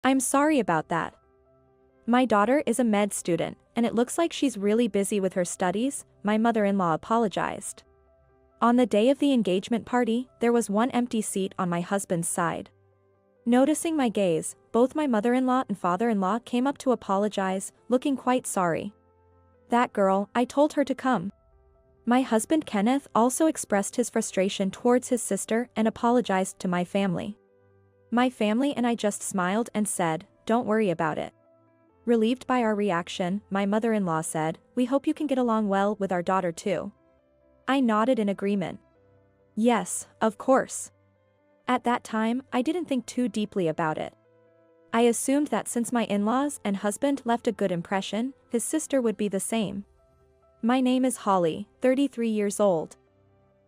I'm sorry about that. My daughter is a med student, and it looks like she's really busy with her studies, my mother-in-law apologized. On the day of the engagement party, there was one empty seat on my husband's side. Noticing my gaze, both my mother-in-law and father-in-law came up to apologize, looking quite sorry. That girl, I told her to come. My husband Kenneth also expressed his frustration towards his sister and apologized to my family. My family and I just smiled and said, "Don't worry about it." Relieved by our reaction, my mother-in-law said, "We hope you can get along well with our daughter too." I nodded in agreement. Yes, of course. At that time, I didn't think too deeply about it. I assumed that since my in-laws and husband left a good impression, his sister would be the same. My name is Holly, 33 years old.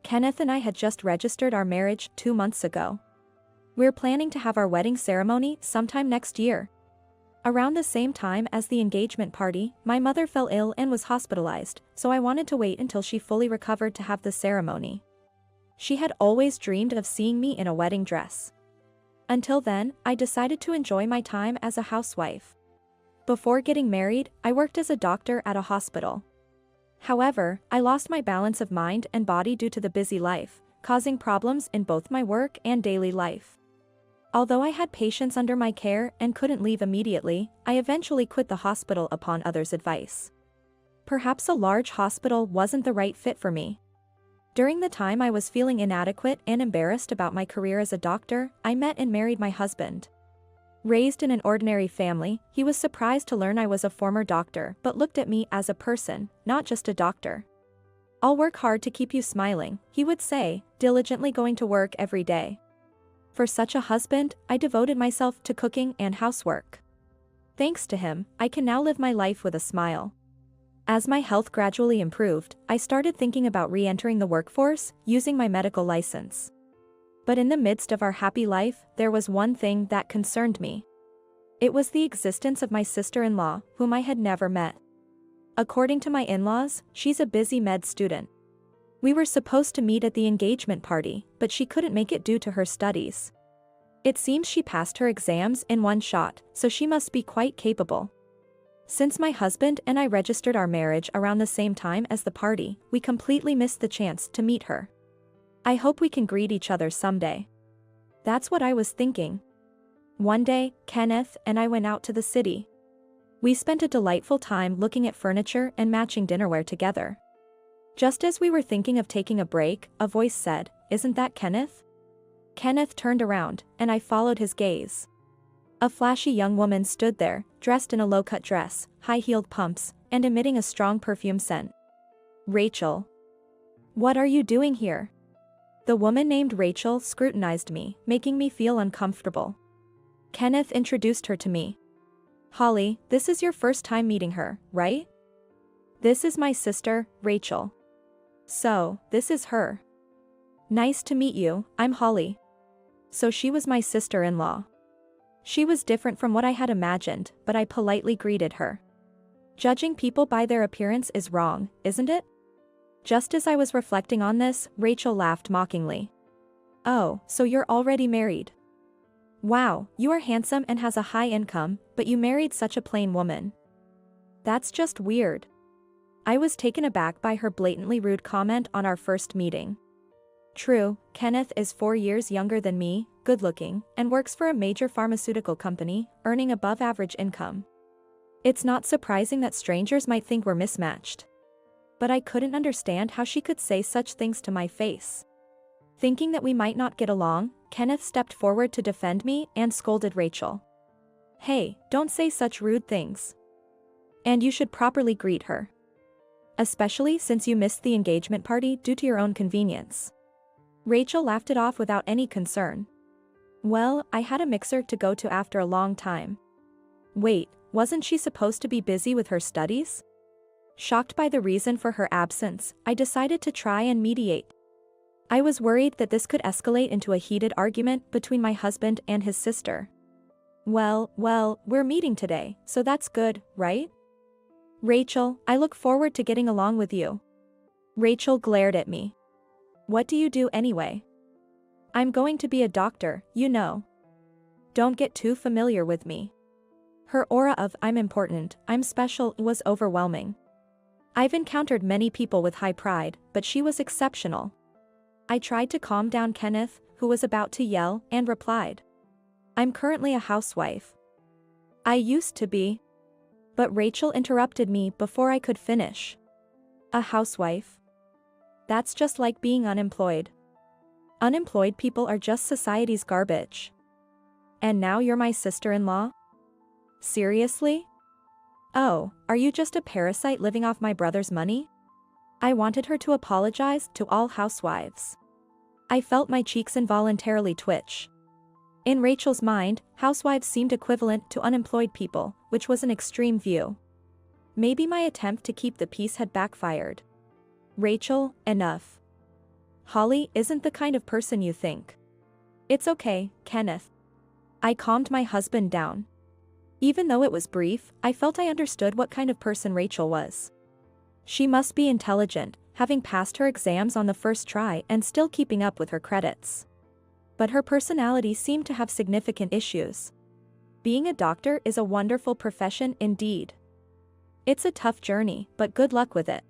Kenneth and I had just registered our marriage 2 months ago. We're planning to have our wedding ceremony sometime next year. Around the same time as the engagement party, my mother fell ill and was hospitalized, so I wanted to wait until she fully recovered to have the ceremony. She had always dreamed of seeing me in a wedding dress. Until then, I decided to enjoy my time as a housewife. Before getting married, I worked as a doctor at a hospital. However, I lost my balance of mind and body due to the busy life, causing problems in both my work and daily life. Although I had patients under my care and couldn't leave immediately, I eventually quit the hospital upon others' advice. Perhaps a large hospital wasn't the right fit for me. During the time I was feeling inadequate and embarrassed about my career as a doctor, I met and married my husband. Raised in an ordinary family, he was surprised to learn I was a former doctor but looked at me as a person, not just a doctor. "I'll work hard to keep you smiling," he would say, diligently going to work every day. For such a husband, I devoted myself to cooking and housework. Thanks to him, I can now live my life with a smile. As my health gradually improved, I started thinking about re-entering the workforce, using my medical license. But in the midst of our happy life, there was one thing that concerned me. It was the existence of my sister-in-law, whom I had never met. According to my in-laws, she's a busy med student. We were supposed to meet at the engagement party, but she couldn't make it due to her studies. It seems she passed her exams in one shot, so she must be quite capable. Since my husband and I registered our marriage around the same time as the party, we completely missed the chance to meet her. I hope we can greet each other someday. That's what I was thinking. One day, Kenneth and I went out to the city. We spent a delightful time looking at furniture and matching dinnerware together. Just as we were thinking of taking a break, a voice said, "Isn't that Kenneth?" Kenneth turned around, and I followed his gaze. A flashy young woman stood there, dressed in a low-cut dress, high-heeled pumps, and emitting a strong perfume scent. "Rachel. What are you doing here?" The woman named Rachel scrutinized me, making me feel uncomfortable. Kenneth introduced her to me. "Holly, this is your first time meeting her, right? This is my sister, Rachel. So, this is her. Nice to meet you, I'm Holly." So she was my sister-in-law. She was different from what I had imagined, but I politely greeted her. Judging people by their appearance is wrong, isn't it? Just as I was reflecting on this, Rachel laughed mockingly. "Oh, so you're already married? Wow, you are handsome and has a high income, but you married such a plain woman. That's just weird." I was taken aback by her blatantly rude comment on our first meeting. True, Kenneth is 4 years younger than me, good-looking, and works for a major pharmaceutical company, earning above-average income. It's not surprising that strangers might think we're mismatched. But I couldn't understand how she could say such things to my face. Thinking that we might not get along, Kenneth stepped forward to defend me and scolded Rachel. "Hey, don't say such rude things. And you should properly greet her. Especially since you missed the engagement party due to your own convenience." Rachel laughed it off without any concern. "Well, I had a mixer to go to after a long time." Wait, wasn't she supposed to be busy with her studies? Shocked by the reason for her absence, I decided to try and mediate. I was worried that this could escalate into a heated argument between my husband and his sister. Well, we're meeting today, so that's good, right? Rachel, I look forward to getting along with you." Rachel glared at me. "What do you do anyway?" "I'm going to be a doctor, you know." Don't get too familiar with me. Her aura of "I'm important, I'm special" was overwhelming. I've encountered many people with high pride, but she was exceptional. I tried to calm down Kenneth, who was about to yell, and replied, "I'm currently a housewife." "I used to be." But Rachel interrupted me before I could finish. "A housewife? That's just like being unemployed. Unemployed people are just society's garbage. And now you're my sister-in-law? Seriously? Oh, are you just a parasite living off my brother's money?" I wanted her to apologize to all housewives. I felt my cheeks involuntarily twitch. In Rachel's mind, housewives seemed equivalent to unemployed people, which was an extreme view. Maybe my attempt to keep the peace had backfired. "Rachel, enough. Holly isn't the kind of person you think." "It's okay, Kenneth." I calmed my husband down. Even though it was brief, I felt I understood what kind of person Rachel was. She must be intelligent, having passed her exams on the first try and still keeping up with her credits. But her personality seemed to have significant issues. Being a doctor is a wonderful profession indeed. It's a tough journey, but good luck with it.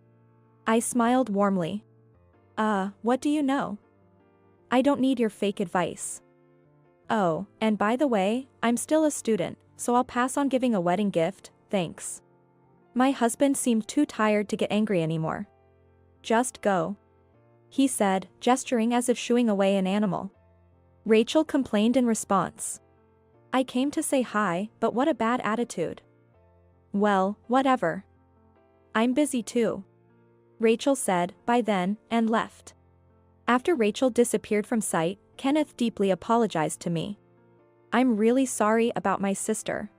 I smiled warmly. What do you know? I don't need your fake advice. Oh, and by the way, I'm still a student, so I'll pass on giving a wedding gift, thanks. My husband seemed too tired to get angry anymore. "Just go," he said, gesturing as if shooing away an animal. Rachel complained in response. "I came to say hi, but what a bad attitude." "Well, whatever. I'm busy too," Rachel said, by then, and left. After Rachel disappeared from sight, Kenneth deeply apologized to me. "I'm really sorry about my sister.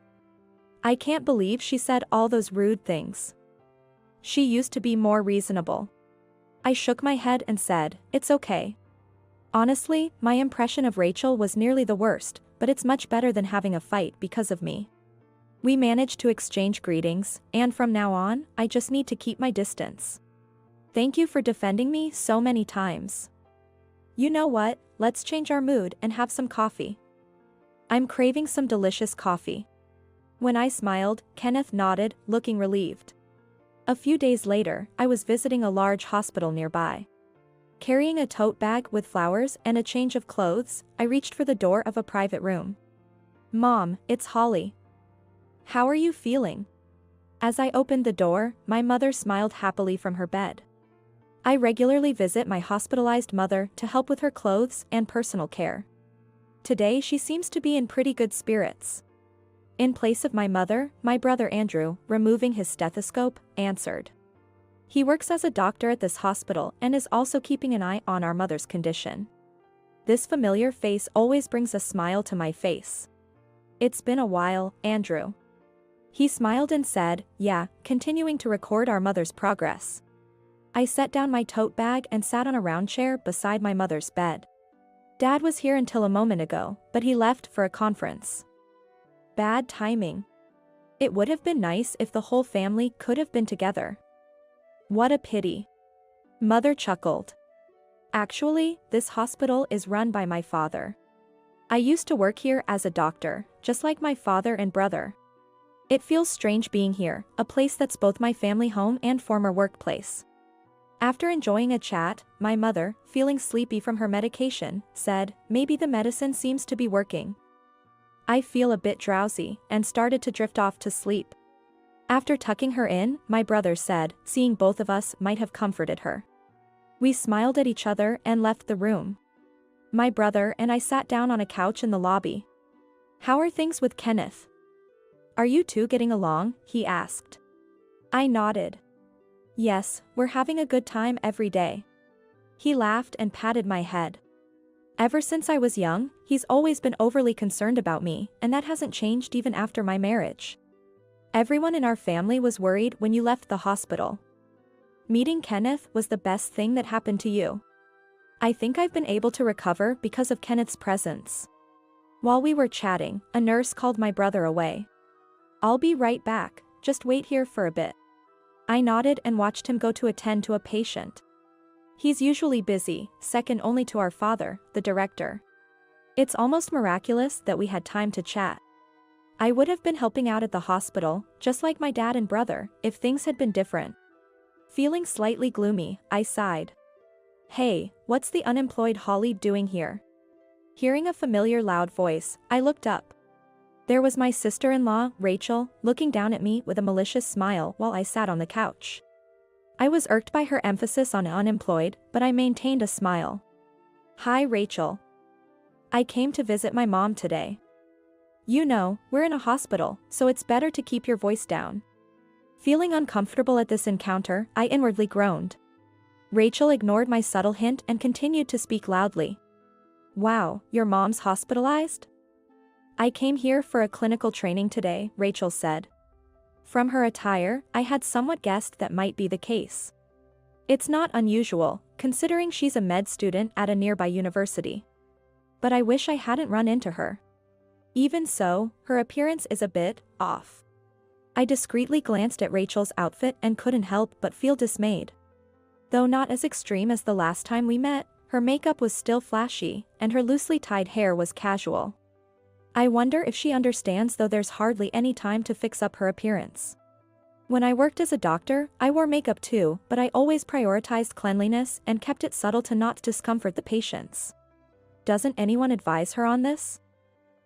I can't believe she said all those rude things. She used to be more reasonable." I shook my head and said, "It's okay. Honestly, my impression of Rachel was nearly the worst, but it's much better than having a fight because of me." We managed to exchange greetings, and from now on, I just need to keep my distance. Thank you for defending me so many times. You know what, let's change our mood and have some coffee. I'm craving some delicious coffee. When I smiled, Kenneth nodded, looking relieved. A few days later, I was visiting a large hospital nearby. Carrying a tote bag with flowers and a change of clothes, I reached for the door of a private room. "Mom, it's Holly. How are you feeling?" As I opened the door, my mother smiled happily from her bed. I regularly visit my hospitalized mother to help with her clothes and personal care. Today she seems to be in pretty good spirits. In place of my mother, my brother Andrew, removing his stethoscope, answered. He works as a doctor at this hospital and is also keeping an eye on our mother's condition. This familiar face always brings a smile to my face. "It's been a while, Andrew." He smiled and said, "Yeah, continuing to record our mother's progress." I set down my tote bag and sat on a round chair beside my mother's bed. Dad was here until a moment ago, but he left for a conference. Bad timing. It would have been nice if the whole family could have been together. What a pity. Mother chuckled. Actually, this hospital is run by my father. I used to work here as a doctor, just like my father and brother. It feels strange being here, a place that's both my family home and former workplace. After enjoying a chat, my mother, feeling sleepy from her medication, said, "Maybe the medicine seems to be working." I feel a bit drowsy, and started to drift off to sleep. After tucking her in, my brother said, seeing both of us might have comforted her. We smiled at each other and left the room. My brother and I sat down on a couch in the lobby. "How are things with Kenneth? Are you two getting along?" he asked. I nodded. "Yes, we're having a good time every day." He laughed and patted my head. "Ever since I was young, he's always been overly concerned about me, and that hasn't changed even after my marriage. Everyone in our family was worried when you left the hospital. Meeting Kenneth was the best thing that happened to you. I think I've been able to recover because of Kenneth's presence." While we were chatting, a nurse called my brother away. "I'll be right back, just wait here for a bit." I nodded and watched him go to attend to a patient. He's usually busy, second only to our father, the director. It's almost miraculous that we had time to chat. I would have been helping out at the hospital, just like my dad and brother, if things had been different. Feeling slightly gloomy, I sighed. Hey, what's the unemployed Holly doing here? Hearing a familiar loud voice, I looked up. There was my sister-in-law, Rachel, looking down at me with a malicious smile while I sat on the couch. I was irked by her emphasis on unemployed, but I maintained a smile. Hi, Rachel. I came to visit my mom today. You know, we're in a hospital, so it's better to keep your voice down. Feeling uncomfortable at this encounter, I inwardly groaned. Rachel ignored my subtle hint and continued to speak loudly. Wow, your mom's hospitalized? I came here for a clinical training today, Rachel said. From her attire, I had somewhat guessed that might be the case. It's not unusual, considering she's a med student at a nearby university. But I wish I hadn't run into her. Even so, her appearance is a bit off. I discreetly glanced at Rachel's outfit and couldn't help but feel dismayed. Though not as extreme as the last time we met, her makeup was still flashy, and her loosely tied hair was casual. I wonder if she understands, though there's hardly any time to fix up her appearance. When I worked as a doctor, I wore makeup too, but I always prioritized cleanliness and kept it subtle to not discomfort the patients. Doesn't anyone advise her on this?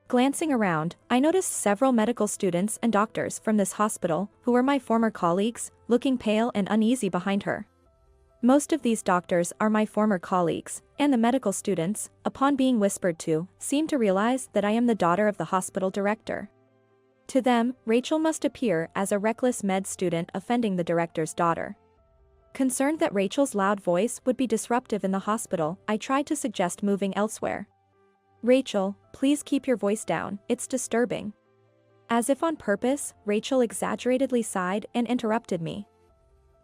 Glancing around, I noticed several medical students and doctors from this hospital, who were my former colleagues, looking pale and uneasy behind her. Most of these doctors are my former colleagues, and the medical students, upon being whispered to, seem to realize that I am the daughter of the hospital director. To them, Rachel must appear as a reckless med student offending the director's daughter. Concerned that Rachel's loud voice would be disruptive in the hospital, I tried to suggest moving elsewhere. Rachel, please keep your voice down, it's disturbing. As if on purpose, Rachel exaggeratedly sighed and interrupted me.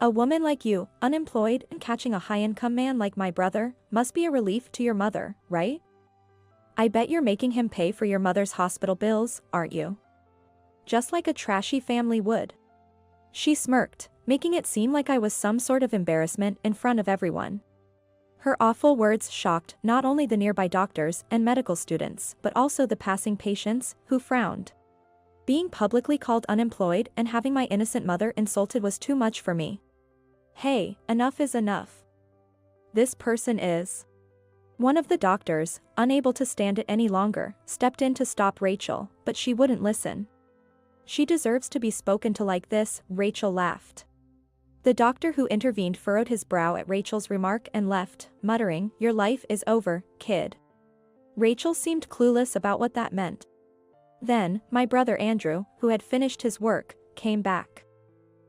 A woman like you, unemployed and catching a high-income man like my brother, must be a relief to your mother, right? I bet you're making him pay for your mother's hospital bills, aren't you? Just like a trashy family would. She smirked, making it seem like I was some sort of embarrassment in front of everyone. Her awful words shocked not only the nearby doctors and medical students, but also the passing patients, who frowned. Being publicly called unemployed and having my innocent mother insulted was too much for me. Hey, enough is enough. This person is. One of the doctors, unable to stand it any longer, stepped in to stop Rachel, but she wouldn't listen. She deserves to be spoken to like this, Rachel laughed. The doctor who intervened furrowed his brow at Rachel's remark and left, muttering, "Your life is over, kid." Rachel seemed clueless about what that meant. Then, my brother Andrew, who had finished his work, came back.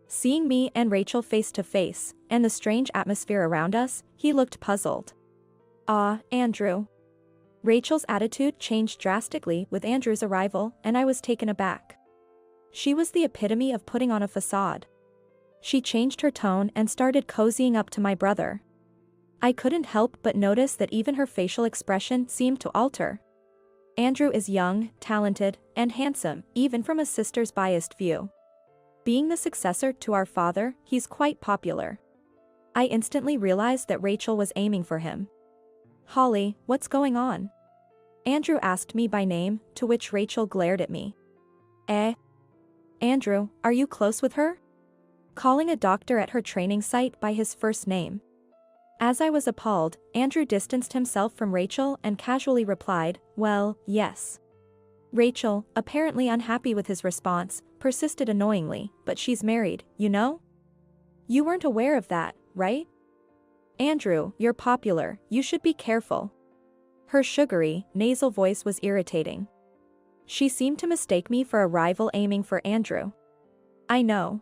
Seeing me and Rachel face to face, and the strange atmosphere around us, he looked puzzled. Ah, Andrew. Rachel's attitude changed drastically with Andrew's arrival, and I was taken aback. She was the epitome of putting on a facade. She changed her tone and started cozying up to my brother. I couldn't help but notice that even her facial expression seemed to alter. Andrew is young, talented, and handsome, even from a sister's biased view. Being the successor to our father, he's quite popular. I instantly realized that Rachel was aiming for him. Holly, what's going on? Andrew asked me by name, to which Rachel glared at me. Andrew, are you close with her? Calling a doctor at her training site by his first name. As I was appalled, Andrew distanced himself from Rachel and casually replied, "Well, yes." Rachel, apparently unhappy with his response, persisted annoyingly, "But she's married, you know? You weren't aware of that, right? Andrew, you're popular, you should be careful." Her sugary, nasal voice was irritating. She seemed to mistake me for a rival aiming for Andrew. I know.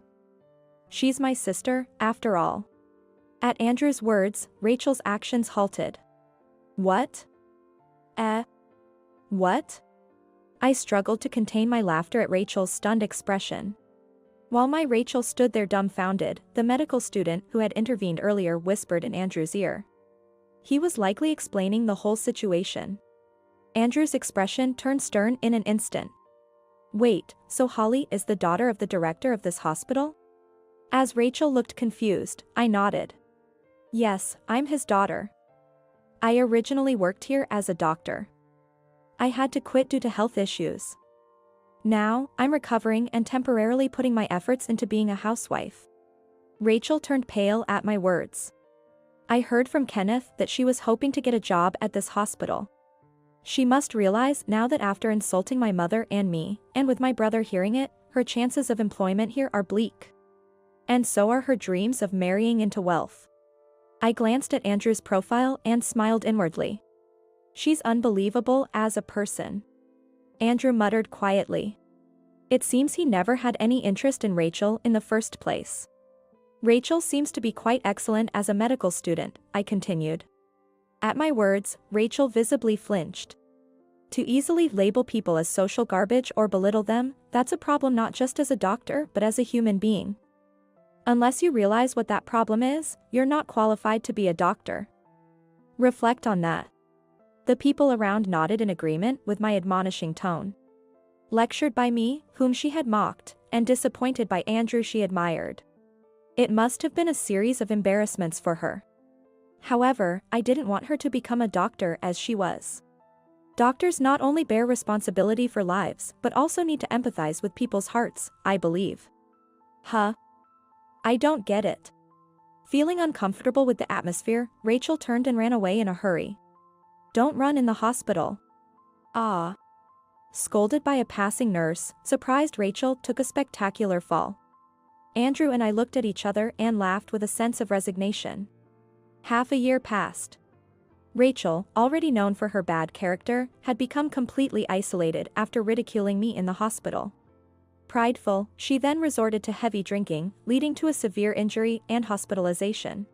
She's my sister, after all. At Andrew's words, Rachel's actions halted. What? What? I struggled to contain my laughter at Rachel's stunned expression. While my Rachel stood there dumbfounded, the medical student who had intervened earlier whispered in Andrew's ear. He was likely explaining the whole situation. Andrew's expression turned stern in an instant. Wait, so Holly is the daughter of the director of this hospital? As Rachel looked confused, I nodded. Yes, I'm his daughter. I originally worked here as a doctor. I had to quit due to health issues. Now, I'm recovering and temporarily putting my efforts into being a housewife. Rachel turned pale at my words. I heard from Kenneth that she was hoping to get a job at this hospital. She must realize now that after insulting my mother and me, and with my brother hearing it, her chances of employment here are bleak. And so are her dreams of marrying into wealth. I glanced at Andrew's profile and smiled inwardly. She's unbelievable as a person. Andrew muttered quietly. It seems he never had any interest in Rachel in the first place. Rachel seems to be quite excellent as a medical student, I continued. At my words, Rachel visibly flinched. To easily label people as social garbage or belittle them, that's a problem not just as a doctor but as a human being. Unless you realize what that problem is, you're not qualified to be a doctor. Reflect on that. The people around nodded in agreement with my admonishing tone. Lectured by me, whom she had mocked, and disappointed by Andrew she admired. It must have been a series of embarrassments for her. However, I didn't want her to become a doctor as she was. Doctors not only bear responsibility for lives but also need to empathize with people's hearts, I believe. Huh? I don't get it. Feeling uncomfortable with the atmosphere, Rachel turned and ran away in a hurry. Don't run in the hospital. Ah. Scolded by a passing nurse, surprised Rachel took a spectacular fall. Andrew and I looked at each other and laughed with a sense of resignation. Half a year passed. Rachel, already known for her bad character, had become completely isolated after ridiculing me in the hospital. Prideful, she then resorted to heavy drinking, leading to a severe injury and hospitalization.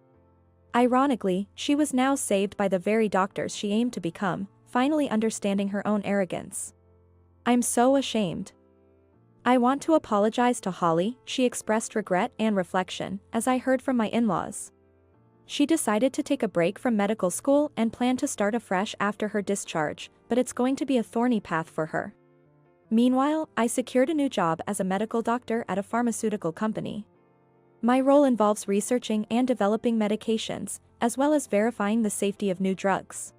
Ironically, she was now saved by the very doctors she aimed to become, finally understanding her own arrogance. I'm so ashamed. I want to apologize to Holly, she expressed regret and reflection, as I heard from my in-laws. She decided to take a break from medical school and planned to start afresh after her discharge, but it's going to be a thorny path for her. Meanwhile, I secured a new job as a medical doctor at a pharmaceutical company. My role involves researching and developing medications, as well as verifying the safety of new drugs.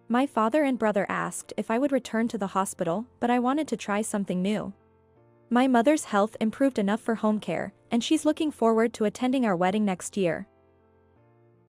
My father and brother asked if I would return to the hospital, but I wanted to try something new. My mother's health improved enough for home care, and she's looking forward to attending our wedding next year.